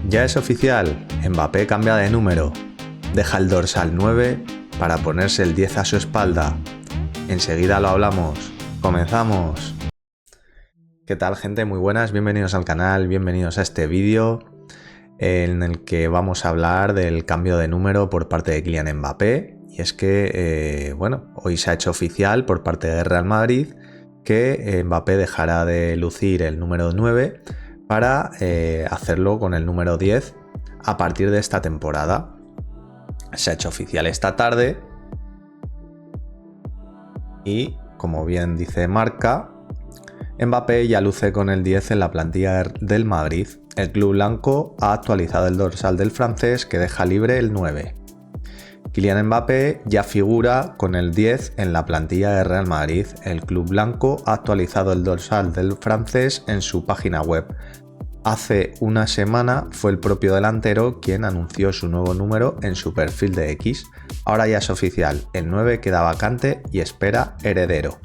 Ya es oficial, Mbappé cambia de número, deja el dorsal 9 para ponerse el 10 a su espalda. Enseguida lo hablamos. ¡Comenzamos! ¿Qué tal, gente? Muy buenas, bienvenidos al canal, bienvenidos a este vídeo en el que vamos a hablar del cambio de número por parte de Kylian Mbappé. Y es que, hoy se ha hecho oficial por parte de Real Madrid que Mbappé dejará de lucir el número 9 para hacerlo con el número 10 a partir de esta temporada. Se ha hecho oficial esta tarde y, como bien dice Marca, Mbappé ya luce con el 10 en la plantilla del Madrid. El club blanco ha actualizado el dorsal del francés, que deja libre el 9. Kylian Mbappé ya figura con el 10 en la plantilla de Real Madrid. El club blanco ha actualizado el dorsal del francés en su página web. Hace una semana fue el propio delantero quien anunció su nuevo número en su perfil de X. Ahora ya es oficial, el 9 queda vacante y espera heredero.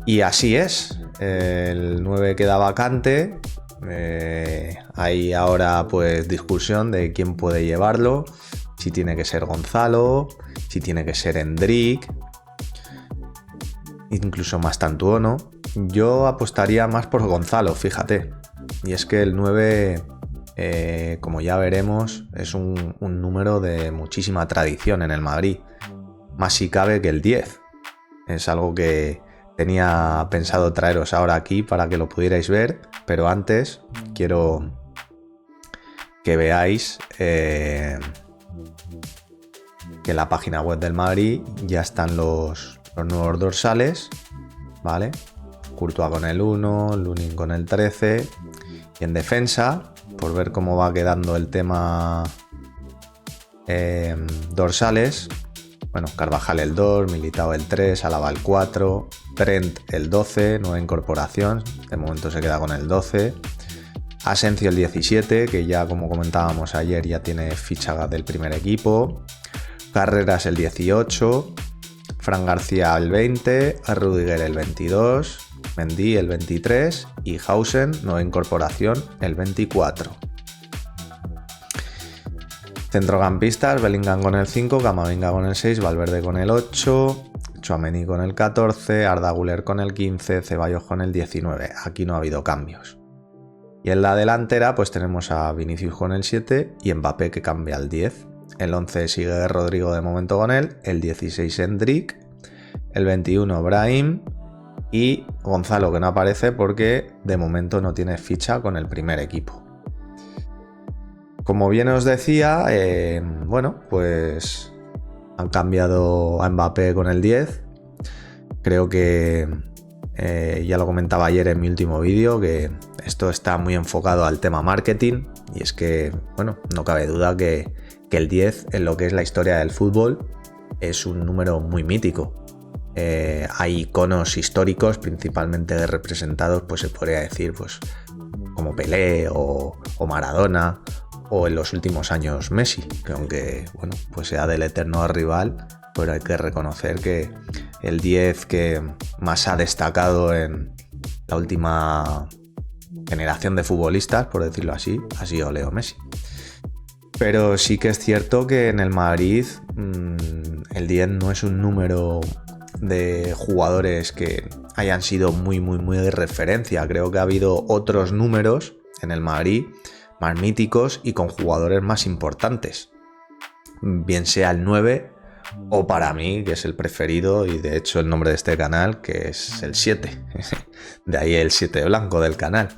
Y así es, el 9 queda vacante. Hay ahora pues discusión de quién puede llevarlo, si tiene que ser Gonzalo, si tiene que ser Endrick, incluso Mastantuono. Yo apostaría más por Gonzalo, fíjate. Y es que el 9, como ya veremos, es un número de muchísima tradición en el Madrid. Más si cabe que el 10. Es algo que tenía pensado traeros ahora aquí para que lo pudierais ver, pero antes quiero que veáis que en la página web del Madrid ya están los nuevos dorsales, ¿vale? Courtois con el 1, Lunin con el 13, y en defensa, por ver cómo va quedando el tema dorsales, bueno, Carvajal el 2, Militao el 3, Alaba el 4, Trent el 12, nueva incorporación, de momento se queda con el 12, Asensio el 17, que ya como comentábamos ayer ya tiene ficha del primer equipo, Carreras el 18, Fran García el 20, Rudiger el 22, Mendy el 23 y Hausen, nueva incorporación, el 24. Centrocampistas, Bellingham con el 5, Camavinga con el 6, Valverde con el 8, Tchouaméni con el 14, Arda Güler con el 15, Ceballos con el 19. Aquí no ha habido cambios. Y en la delantera pues tenemos a Vinicius con el 7 y Mbappé, que cambia al 10. El 11 sigue Rodrigo de momento con él, el 16 Endrick, el 21 Brahim y Gonzalo, que no aparece porque de momento no tiene ficha con el primer equipo. Como bien os decía, pues han cambiado a Mbappé con el 10. Creo que ya lo comentaba ayer en mi último vídeo, que esto está muy enfocado al tema marketing, y es que, no cabe duda que el 10 en lo que es la historia del fútbol es un número muy mítico. Hay iconos históricos, principalmente representados, pues se podría decir, pues como Pelé o Maradona, o en los últimos años Messi, que aunque pues sea del eterno rival, pero hay que reconocer que el 10 que más ha destacado en la última generación de futbolistas, por decirlo así, ha sido Leo Messi. Pero sí que es cierto que en el Madrid el 10 no es un número de jugadores que hayan sido muy de referencia. Creo que ha habido otros números en el Madrid más míticos y con jugadores más importantes, bien sea el 9 o, para mí, que es el preferido y de hecho el nombre de este canal, que es el 7. De ahí el 7 blanco del canal.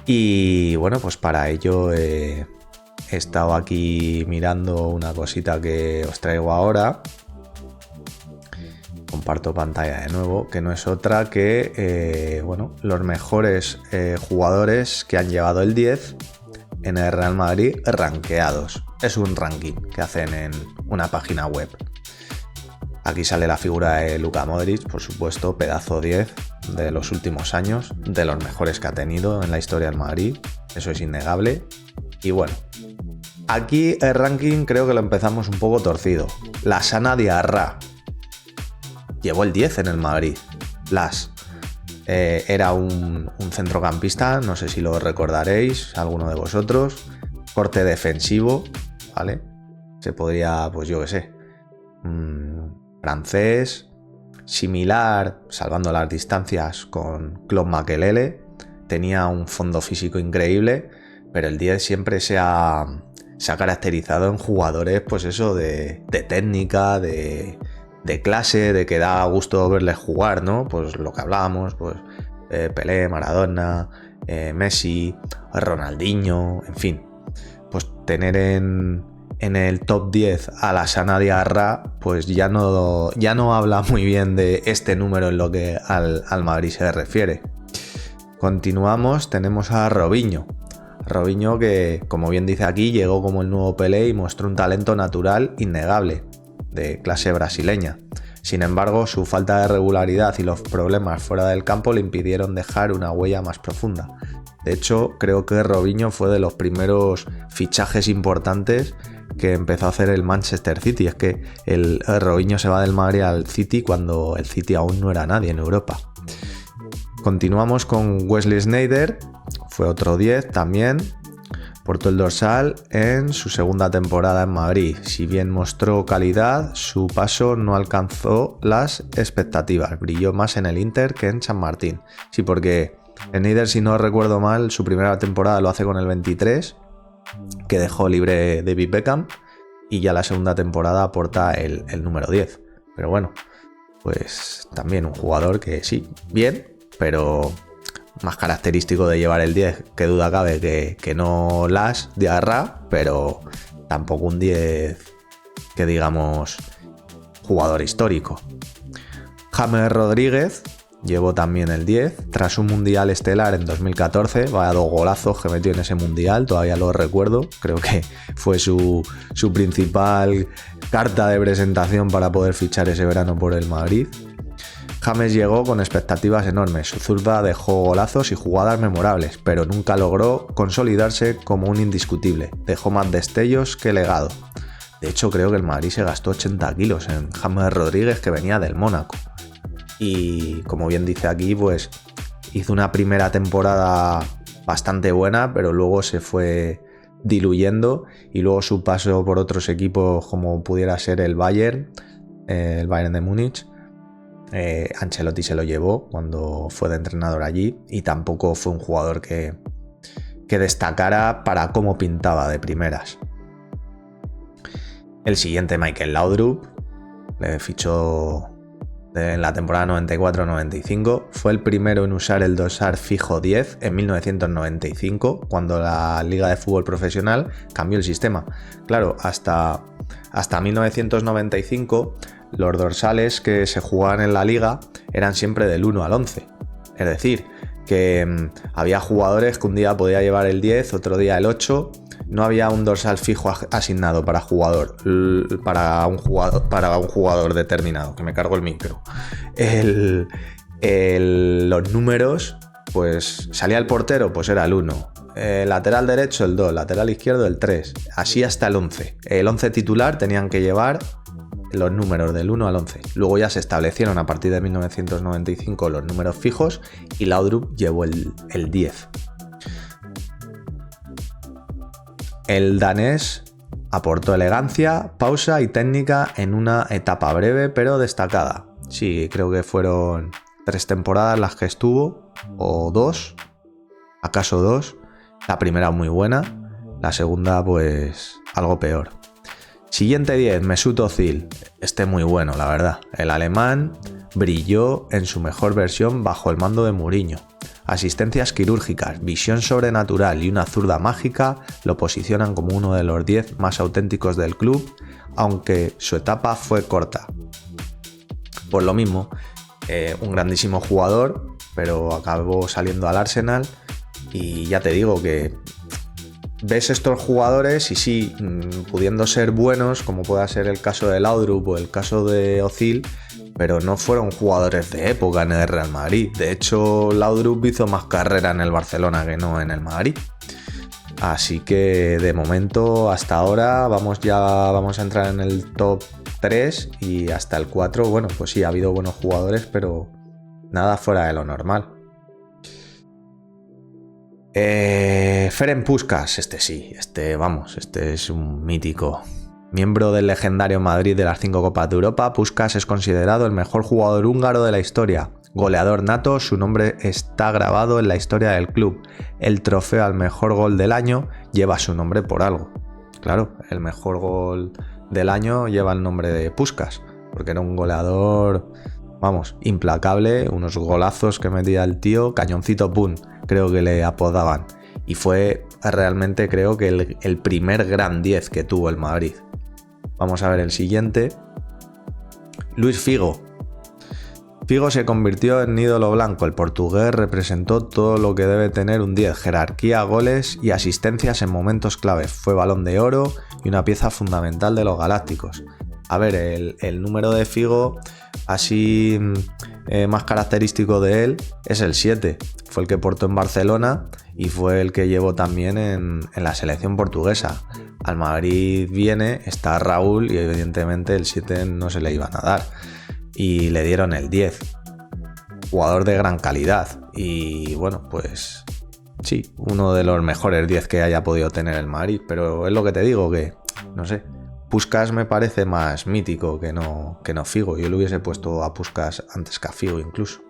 Y pues para ello he estado aquí mirando una cosita que os traigo ahora. Comparto pantalla de nuevo, que no es otra que los mejores jugadores que han llevado el 10 en el Real Madrid rankeados. Es un ranking que hacen en una página web. Aquí sale la figura de Luka Modric, por supuesto, pedazo 10 de los últimos años, de los mejores que ha tenido en la historia del Madrid, eso es innegable. Y aquí el ranking creo que lo empezamos un poco torcido. Lassana Diarra llevó el 10 en el Madrid. Era un centrocampista, no sé si lo recordaréis, alguno de vosotros. Corte defensivo, ¿vale? Se podría, pues yo qué sé, francés, similar, salvando las distancias, con Claude Makélélé. Tenía un fondo físico increíble, pero el 10 siempre se ha caracterizado en jugadores, pues eso, de técnica, de clase, de que da gusto verles jugar, ¿no? Pues lo que hablábamos, pues Pelé, Maradona, Messi, Ronaldinho, en fin. Pues tener en el top 10 a Lassana Diarra, pues ya no habla muy bien de este número en lo que al Madrid se refiere. Continuamos, tenemos a Robinho. Robinho que, como bien dice aquí, llegó como el nuevo Pelé y mostró un talento natural innegable, de clase brasileña. Sin embargo, su falta de regularidad y los problemas fuera del campo le impidieron dejar una huella más profunda. De hecho, creo que Robinho fue de los primeros fichajes importantes que empezó a hacer el Manchester City. Es que el Robinho se va del Madrid al City cuando el City aún no era nadie en Europa. Continuamos con Wesley Sneijder, fue otro 10 también. Portó el dorsal en su segunda temporada en Madrid. Si bien mostró calidad, su paso no alcanzó las expectativas. Brilló más en el Inter que en San Martín. Sí, porque Sneijder, si no recuerdo mal, su primera temporada lo hace con el 23, que dejó libre David Beckham, y ya la segunda temporada aporta el número 10. Pero bueno, pues también un jugador que sí, bien, pero más característico de llevar el 10, que duda cabe que no las Diarra, pero tampoco un 10 que digamos jugador histórico. James Rodríguez llevó también el 10, tras un mundial estelar en 2014, vaya 2 golazos que metió en ese mundial, todavía lo recuerdo, creo que fue su principal carta de presentación para poder fichar ese verano por el Madrid. James llegó con expectativas enormes, su zurda dejó golazos y jugadas memorables, pero nunca logró consolidarse como un indiscutible, dejó más destellos que legado. De hecho, creo que el Madrid se gastó 80 kilos en James Rodríguez, que venía del Mónaco. Y como bien dice aquí, pues hizo una primera temporada bastante buena, pero luego se fue diluyendo, y luego su paso por otros equipos como pudiera ser el Bayern de Múnich, Ancelotti se lo llevó cuando fue de entrenador allí, y tampoco fue un jugador que destacara para cómo pintaba de primeras. El siguiente, Michael Laudrup, le fichó en la temporada 94-95, fue el primero en usar el dorsal fijo 10 en 1995, cuando la Liga de Fútbol Profesional cambió el sistema. Claro, hasta 1995 los dorsales que se jugaban en la liga eran siempre del 1 al 11. Es decir, que había jugadores que un día podía llevar el 10, otro día el 8. No había un dorsal fijo asignado para un jugador determinado. Que me cargo el micro. Los números, pues salía el portero, pues era el 1. Lateral derecho el 2, lateral izquierdo el 3. Así hasta el 11. El 11 titular tenían que llevar los números del 1 al 11. Luego ya se establecieron a partir de 1995 los números fijos, y Laudrup llevó el 10. El danés aportó elegancia, pausa y técnica en una etapa breve pero destacada. Sí, creo que fueron 3 temporadas las que estuvo, o 2, acaso 2. La primera muy buena, la segunda pues algo peor. Siguiente 10, Mesut Özil. Muy bueno, la verdad. El alemán brilló en su mejor versión bajo el mando de Mourinho. Asistencias quirúrgicas, visión sobrenatural y una zurda mágica lo posicionan como uno de los 10 más auténticos del club, aunque su etapa fue corta. Por lo mismo, un grandísimo jugador, pero acabó saliendo al Arsenal, y ya te digo que ves estos jugadores y sí, pudiendo ser buenos, como pueda ser el caso de Laudrup o el caso de Özil, pero no fueron jugadores de época en el Real Madrid. De hecho, Laudrup hizo más carrera en el Barcelona que no en el Madrid. Así que de momento, hasta ahora, vamos a entrar en el top 3, y hasta el 4, bueno, pues sí, ha habido buenos jugadores, pero nada fuera de lo normal. Ferenc Puskás, este es un mítico. Miembro del legendario Madrid de las 5 Copas de Europa, Puskás es considerado el mejor jugador húngaro de la historia. Goleador nato, su nombre está grabado en la historia del club. El trofeo al mejor gol del año lleva su nombre por algo. Claro, el mejor gol del año lleva el nombre de Puskás, porque era un goleador, implacable, unos golazos que metía el tío, cañoncito pum, creo que le apodaban. Y fue realmente, creo que el primer gran 10 que tuvo el Madrid. Vamos a ver el siguiente. Luis Figo. Figo se convirtió en ídolo blanco. El portugués representó todo lo que debe tener un 10, jerarquía, goles y asistencias en momentos claves. Fue Balón de Oro y una pieza fundamental de los Galácticos. A ver, el número de Figo así más característico de él es el 7. Fue el que portó en Barcelona y fue el que llevó también en la selección portuguesa. Al Madrid viene, está Raúl y evidentemente el 7 no se le iban a dar. Y le dieron el 10. Jugador de gran calidad. Y bueno, pues sí, uno de los mejores 10 que haya podido tener el Madrid. Pero es lo que te digo, que no sé. Puskás me parece más mítico que no Figo. Yo le hubiese puesto a Puskás antes que a Figo incluso.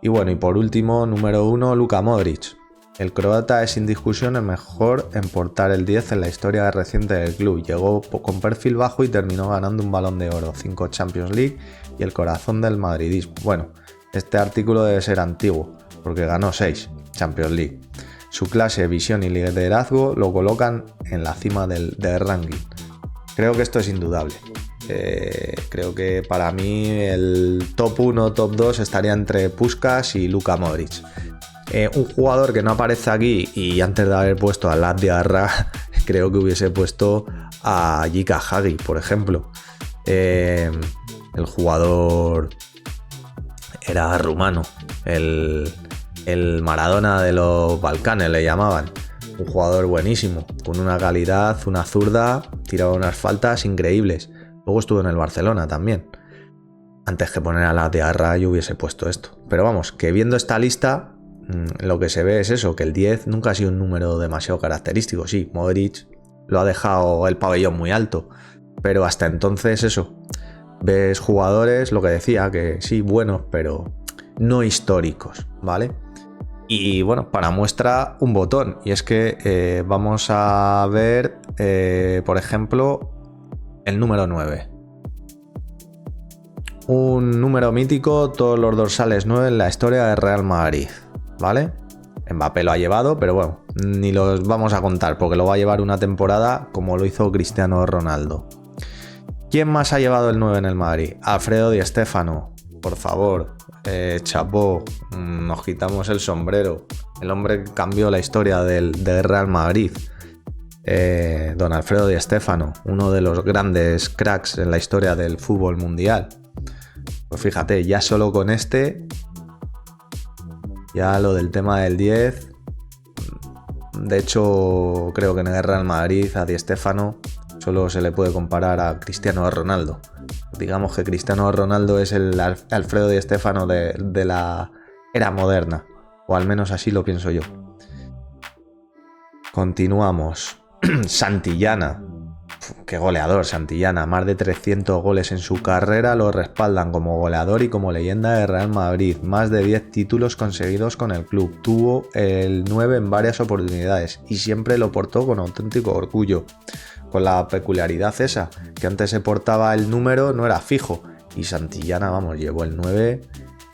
Y bueno, y por último, número 1, Luka Modric. El croata es sin discusión el mejor en portar el 10 en la historia reciente del club. Llegó con perfil bajo y terminó ganando un Balón de Oro, 5 Champions League y el corazón del madridismo. Bueno, este artículo debe ser antiguo, porque ganó 6 Champions League. Su clase, visión y liderazgo lo colocan en la cima del ranking. Creo que esto es indudable. Creo que para mí el top 1, top 2 estaría entre Puskás y Luka Modric. Un jugador que no aparece aquí, y antes de haber puesto a Lat Diarra, creo que hubiese puesto a Jika Hagi, por ejemplo. El jugador era rumano, el Maradona de los Balcanes le llamaban. Un jugador buenísimo, con una calidad, una zurda, tiraba unas faltas increíbles. Luego estuvo en el Barcelona también. Antes que poner a Lat Diarra yo hubiese puesto esto. Pero vamos, que viendo esta lista, lo que se ve es eso, que el 10 nunca ha sido un número demasiado característico. Sí, Modric lo ha dejado el pabellón muy alto, pero hasta entonces eso, ves jugadores, lo que decía, que sí, buenos, pero no históricos, ¿vale? Y bueno, para muestra un botón, y es que vamos a ver, por ejemplo, el número 9. Un número mítico, todos los dorsales 9 en la historia del Real Madrid, ¿vale? Mbappé lo ha llevado, pero bueno, ni los vamos a contar porque lo va a llevar una temporada como lo hizo Cristiano Ronaldo. ¿Quién más ha llevado el 9 en el Madrid? Alfredo Di Stéfano, por favor, chapó, nos quitamos el sombrero. El hombre que cambió la historia del Real Madrid. Don Alfredo Di Stéfano, uno de los grandes cracks en la historia del fútbol mundial. Pues fíjate, ya solo con este, ya lo del tema del 10, de hecho creo que en el Real Madrid a Di Stéfano solo se le puede comparar a Cristiano Ronaldo. Digamos que Cristiano Ronaldo es el Alfredo Di Stéfano de la era moderna, o al menos así lo pienso yo. Continuamos. Santillana. Qué goleador, Santillana. Más de 300 goles en su carrera lo respaldan como goleador y como leyenda de Real Madrid. Más de 10 títulos conseguidos con el club. Tuvo el 9 en varias oportunidades y siempre lo portó con auténtico orgullo. Con la peculiaridad esa, que antes se portaba el número, no era fijo. Y Santillana, llevó el 9,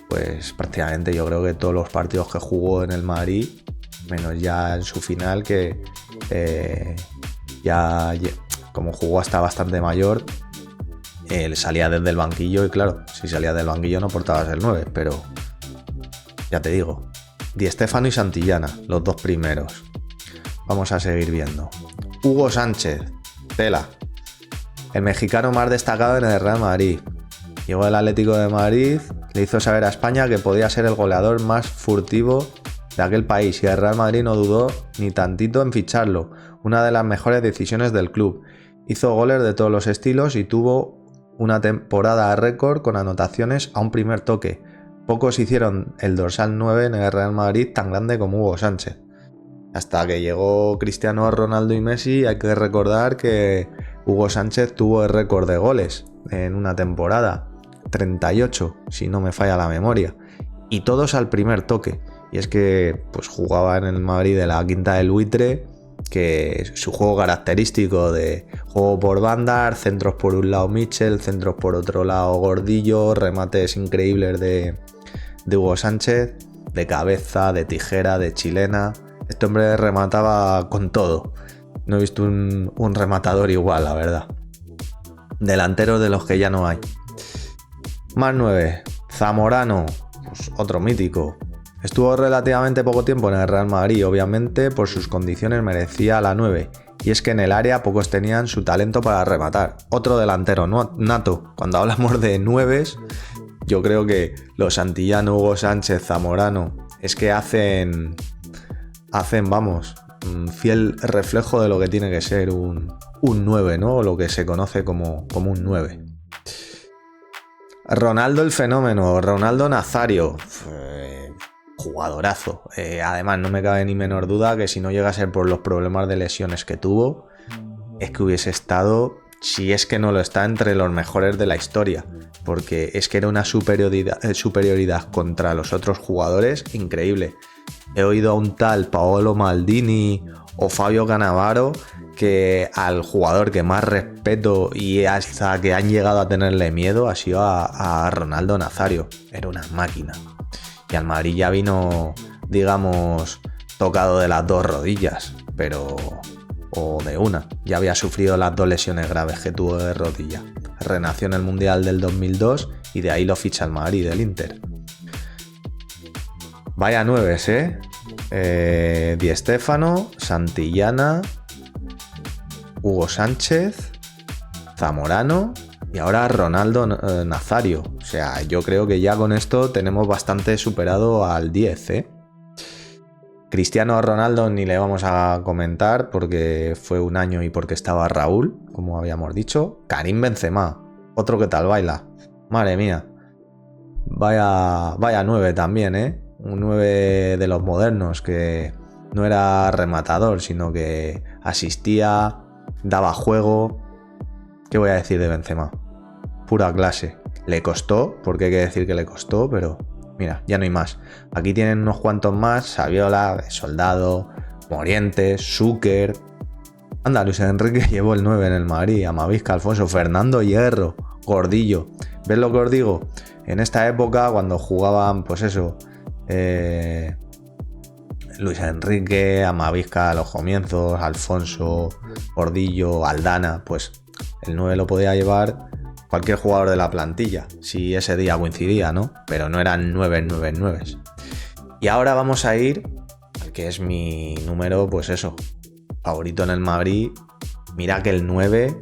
pues prácticamente yo creo que todos los partidos que jugó en el Madrid, menos ya en su final, que ya como jugó hasta bastante mayor, él salía desde el banquillo y claro, si salías del banquillo no portabas el 9, pero ya te digo, Di Stéfano y Santillana, los dos primeros. Vamos a seguir viendo. Hugo Sánchez, tela, el mexicano más destacado en el Real Madrid. Llegó al Atlético de Madrid, le hizo saber a España que podía ser el goleador más furtivo de aquel país y el Real Madrid no dudó ni tantito en ficharlo, una de las mejores decisiones del club. Hizo goles de todos los estilos y tuvo una temporada récord con anotaciones a un primer toque. pocos hicieron el dorsal 9 en el Real Madrid tan grande como Hugo Sánchez. Hasta que llegó Cristiano Ronaldo y Messi, hay que recordar que Hugo Sánchez tuvo el récord de goles en una temporada, 38, si no me falla la memoria, y todos al primer toque. Y es que pues jugaba en el Madrid de la Quinta del Buitre, que su juego característico de juego por bandas, centros por un lado Michel, centros por otro lado Gordillo, remates increíbles de Hugo Sánchez, de cabeza, de tijera, de chilena. Este hombre remataba con todo. No he visto un rematador igual, la verdad. Delanteros de los que ya no hay. Más 9. Zamorano, pues otro mítico. Estuvo relativamente poco tiempo en el Real Madrid, obviamente por sus condiciones merecía la 9. Y es que en el área pocos tenían su talento para rematar. Otro delantero nato. Cuando hablamos de 9, yo creo que los Santillano, Hugo Sánchez, Zamorano, es que hacen, vamos, un fiel reflejo de lo que tiene que ser un 9, ¿no? O lo que se conoce como un 9. Ronaldo el fenómeno, Ronaldo Nazario, jugadorazo. Además, no me cabe ni menor duda que si no llega a ser por los problemas de lesiones que tuvo, es que hubiese estado, si es que no lo está, entre los mejores de la historia. Porque es que era una superioridad contra los otros jugadores increíble. He oído a un tal Paolo Maldini o Fabio Cannavaro que al jugador que más respeto y hasta que han llegado a tenerle miedo ha sido a Ronaldo Nazario. Era una máquina. Y al Madrid ya vino, digamos, tocado de las dos rodillas, pero... o de una. Ya había sufrido las 2 lesiones graves que tuvo de rodilla. Renació en el Mundial del 2002 y de ahí lo ficha el Madrid del Inter. Vaya 9, Di Stéfano, Santillana, Hugo Sánchez, Zamorano y ahora Ronaldo Nazario. O sea, yo creo que ya con esto tenemos bastante superado al 10, Cristiano Ronaldo ni le vamos a comentar porque fue un año y porque estaba Raúl, como habíamos dicho. Karim Benzema, otro que tal baila. Madre mía. Vaya 9 también, Un 9 de los modernos que no era rematador, sino que asistía, daba juego. ¿Qué voy a decir de Benzema? Pura clase. Le costó, porque hay que decir que le costó, pero... mira, ya no hay más. Aquí tienen unos cuantos más. Saviola, Soldado, Morientes, Zucker. Anda, Luis Enrique llevó el 9 en el Madrid. Amavisca, Alfonso, Fernando Hierro, Gordillo. ¿Ves lo que os digo? En esta época, cuando jugaban, pues eso, Luis Enrique, Amavisca a los comienzos, Alfonso, Gordillo, Aldana, pues el 9 lo podía llevar cualquier jugador de la plantilla, si ese día coincidía, ¿no? Pero no eran 9. Y ahora vamos a ir, que es mi número, pues eso, favorito en el Madrid. Mira que el 9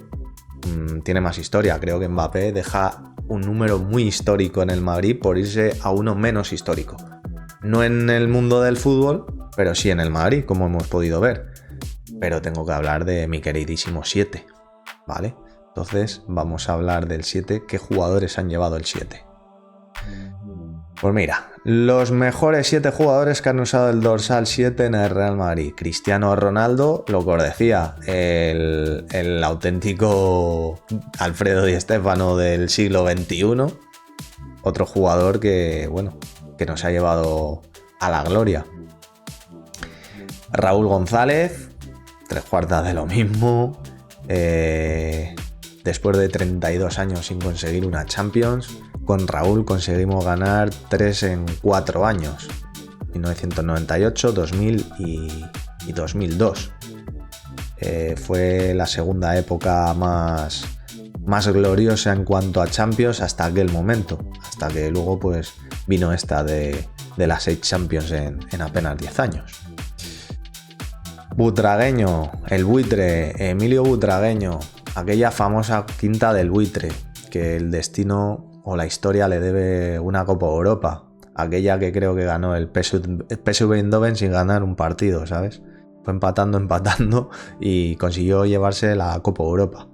tiene más historia. Creo que Mbappé deja un número muy histórico en el Madrid por irse a uno menos histórico. No en el mundo del fútbol, pero sí en el Madrid, como hemos podido ver. Pero tengo que hablar de mi queridísimo 7, ¿vale? Entonces vamos a hablar del 7. ¿Qué jugadores han llevado el 7? Pues mira, los mejores 7 jugadores que han usado el dorsal 7 en el Real Madrid. Cristiano Ronaldo, lo que os decía, el auténtico Alfredo Di Stéfano del siglo XXI. Otro jugador que, bueno, que nos ha llevado a la gloria. Raúl González, 3/4 de lo mismo. Después de 32 años sin conseguir una Champions, con Raúl conseguimos ganar 3 en 4 años. 1998, 2000 y 2002. Fue la segunda época más gloriosa en cuanto a Champions hasta aquel momento. Hasta que luego pues vino esta de las 6 Champions en apenas 10 años. Butragueño, el buitre, Emilio Butragueño. Aquella famosa Quinta del Buitre, que el destino o la historia le debe una Copa Europa. Aquella que creo que ganó el PSV Eindhoven sin ganar un partido, ¿sabes? Fue empatando y consiguió llevarse la Copa Europa.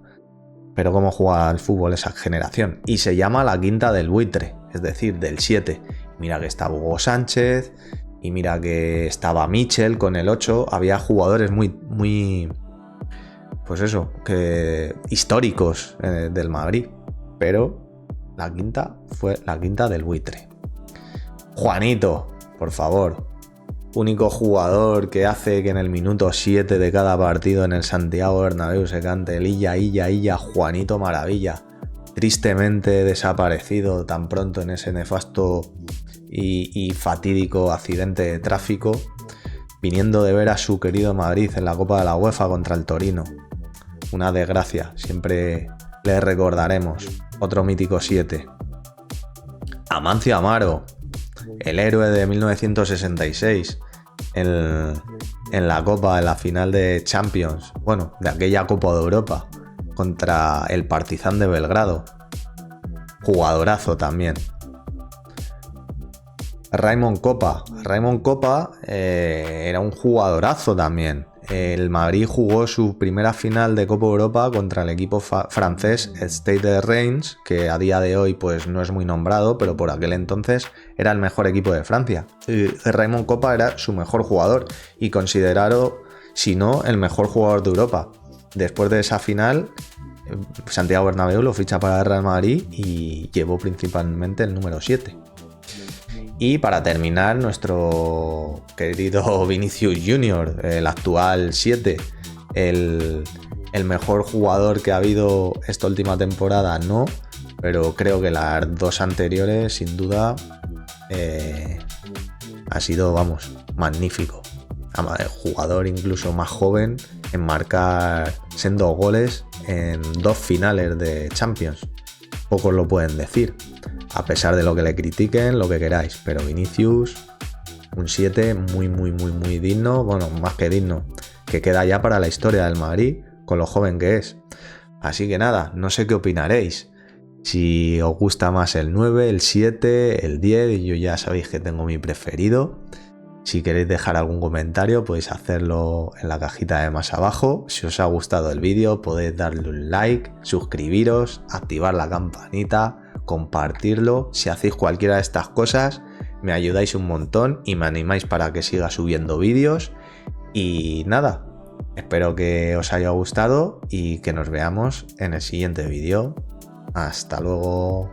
Pero cómo juega al fútbol esa generación. Y se llama la Quinta del Buitre, es decir, del 7. Mira que estaba Hugo Sánchez y mira que estaba Michel con el 8. Había jugadores muy pues eso, que históricos del Madrid. Pero la quinta fue la quinta del buitre. Juanito, por favor. Único jugador que hace que en el minuto 7 de cada partido en el Santiago Bernabéu se cante el Illa, Juanito Maravilla. Tristemente desaparecido tan pronto en ese nefasto y fatídico accidente de tráfico, viniendo de ver a su querido Madrid en la Copa de la UEFA contra el Torino. Una desgracia, siempre le recordaremos. Otro mítico 7. Amancio Amaro, el héroe de 1966 en la Copa, en la final de Champions, bueno, de aquella Copa de Europa contra el Partizan de Belgrado. Jugadorazo también. Raimon Kopa era un jugadorazo también. El Madrid jugó su primera final de Copa Europa contra el equipo francés Stade de Reims, que a día de hoy pues no es muy nombrado, pero por aquel entonces era el mejor equipo de Francia. Raimon Kopa era su mejor jugador y considerado, si no, el mejor jugador de Europa. Después de esa final, Santiago Bernabéu lo ficha para el Real Madrid y llevó principalmente el número 7. Y para terminar, nuestro querido Vinicius Junior, el actual 7, el mejor jugador que ha habido esta última temporada, no, pero creo que las dos anteriores, sin duda, ha sido, vamos, magnífico. El jugador incluso más joven en marcar siendo goles en 2 finales de Champions. Pocos lo pueden decir. A pesar de lo que le critiquen, lo que queráis. Pero Vinicius, un 7 muy digno. Bueno, más que digno. Que queda ya para la historia del Madrid, con lo joven que es. Así que nada, no sé qué opinaréis. Si os gusta más el 9, el 7, el 10. Yo ya sabéis que tengo mi preferido. Si queréis dejar algún comentario, podéis hacerlo en la cajita de más abajo. Si os ha gustado el vídeo, podéis darle un like, suscribiros, activar la campanita, compartirlo. Si hacéis cualquiera de estas cosas, me ayudáis un montón y me animáis para que siga subiendo vídeos. Y nada, espero que os haya gustado y que nos veamos en el siguiente vídeo. Hasta luego.